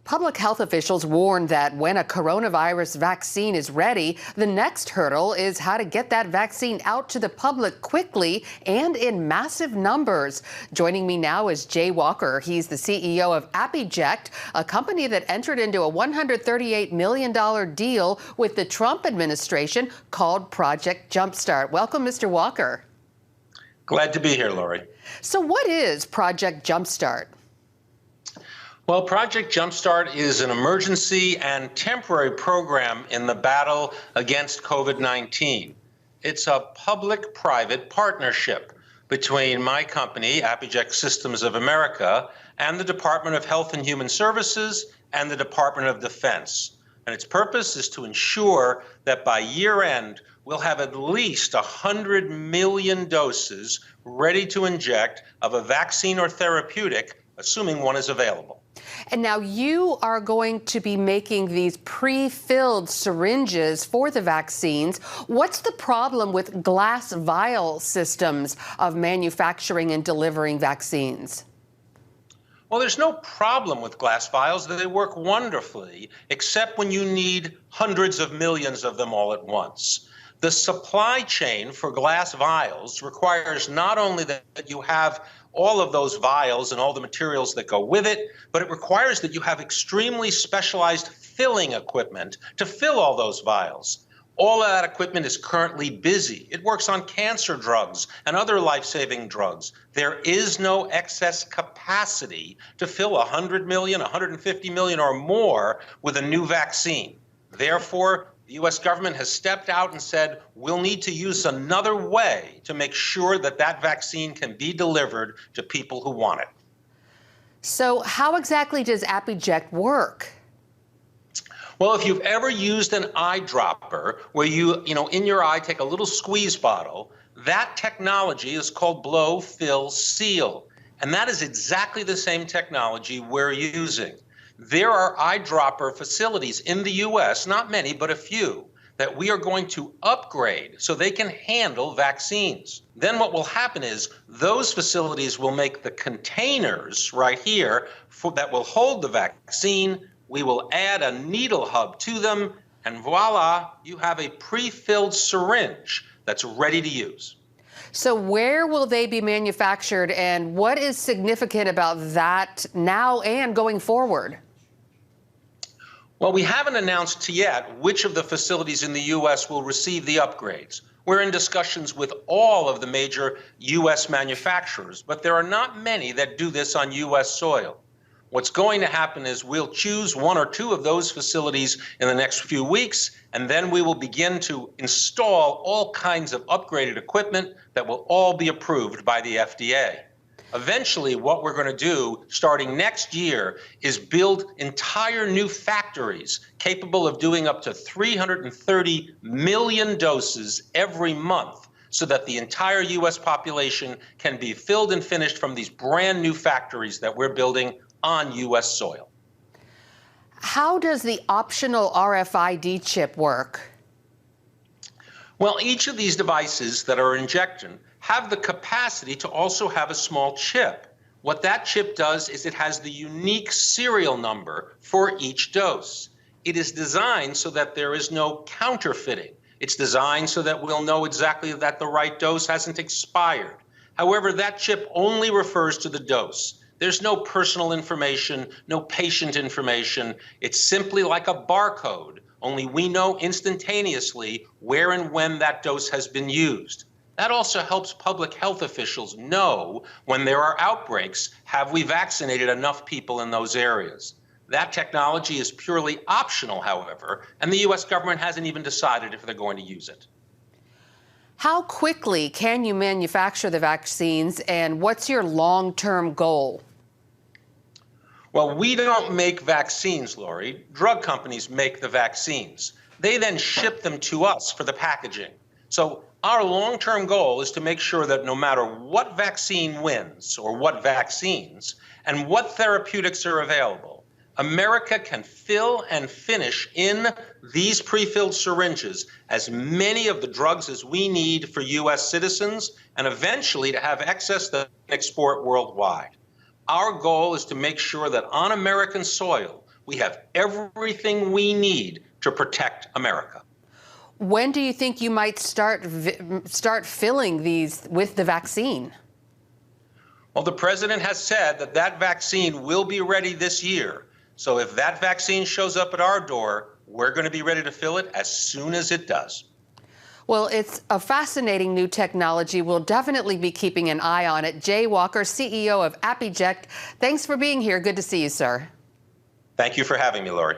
Public health officials warn that when a coronavirus vaccine is ready, the next hurdle is how to get that vaccine out to the public quickly and in massive numbers. Joining me now is Jay Walker. He's the CEO of AppyJect, a company that entered into a $138 million deal with the Trump administration called Project Jumpstart. Welcome, Mr. Walker. Glad to be here, Lori. So what is Project Jumpstart? Well, Project Jumpstart is an emergency and temporary program in the battle against COVID-19. It's a public-private partnership between my company, AppyJect Systems of America, and the Department of Health and Human Services and the Department of Defense. And its purpose is to ensure that by year end, we'll have at least 100 million doses ready to inject of a vaccine or therapeutic, assuming one is available. And now you are going to be making these pre-filled syringes for the vaccines. What's the problem with glass vial systems of manufacturing and delivering vaccines? Well, there's no problem with glass vials. They work wonderfully, except when you need hundreds of millions of them all at once. The supply chain for glass vials requires not only that you have all of those vials and all the materials that go with it, but it requires that you have extremely specialized filling equipment to fill all those vials. All of that equipment is currently busy. It works on cancer drugs and other life-saving drugs. There is no excess capacity to fill 100 million, 150 million or more with a new vaccine. Therefore, the U.S. government has stepped out and said, we'll need to use another way to make sure that that vaccine can be delivered to people who want it. So how exactly does AppyJect work? Well, if you've ever used an eyedropper where you in your eye take a little squeeze bottle, that technology is called blow, fill, seal. And that is exactly the same technology we're using. There are eyedropper facilities in the U.S., not many, but a few, that we are going to upgrade so they can handle vaccines. Then what will happen is those facilities will make the containers right here that will hold the vaccine. We will add a needle hub to them, and voila, you have a pre-filled syringe that's ready to use. So where will they be manufactured, and what is significant about that now and going forward? Well, we haven't announced yet which of the facilities in the U.S. will receive the upgrades. We're in discussions with all of the major U.S. manufacturers, but there are not many that do this on U.S. soil. What's going to happen is we'll choose one or two of those facilities in the next few weeks, and then we will begin to install all kinds of upgraded equipment that will all be approved by the FDA. Eventually, what we're going to do starting next year is build entire new factories capable of doing up to 330 million doses every month so that the entire U.S. population can be filled and finished from these brand new factories that we're building on U.S. soil. How does the optional RFID chip work? Well, each of these devices that are injected have the capacity to also have a small chip. What that chip does is it has the unique serial number for each dose. It is designed so that there is no counterfeiting. It's designed so that we'll know exactly that the right dose hasn't expired. However, that chip only refers to the dose. There's no personal information, no patient information. It's simply like a barcode, only we know instantaneously where and when that dose has been used. That also helps public health officials know when there are outbreaks, have we vaccinated enough people in those areas? That technology is purely optional, however, and the U.S. government hasn't even decided if they're going to use it. How quickly can you manufacture the vaccines, and what's your long-term goal? Well, we don't make vaccines, Lori. Drug companies make the vaccines. They then ship them to us for the packaging. So our long-term goal is to make sure that no matter what vaccine wins or what vaccines and what therapeutics are available, America can fill and finish in these pre-filled syringes as many of the drugs as we need for U.S. citizens and eventually to have excess that we can export worldwide. Our goal is to make sure that on American soil, we have everything we need to protect America. When do you think you might start filling these with the vaccine? Well, the president has said that that vaccine will be ready this year. So if that vaccine shows up at our door, we're going to be ready to fill it as soon as it does. Well, it's a fascinating new technology. We'll definitely be keeping an eye on it. Jay Walker, CEO of AppEject, thanks for being here. Good to see you, sir. Thank you for having me, Lori.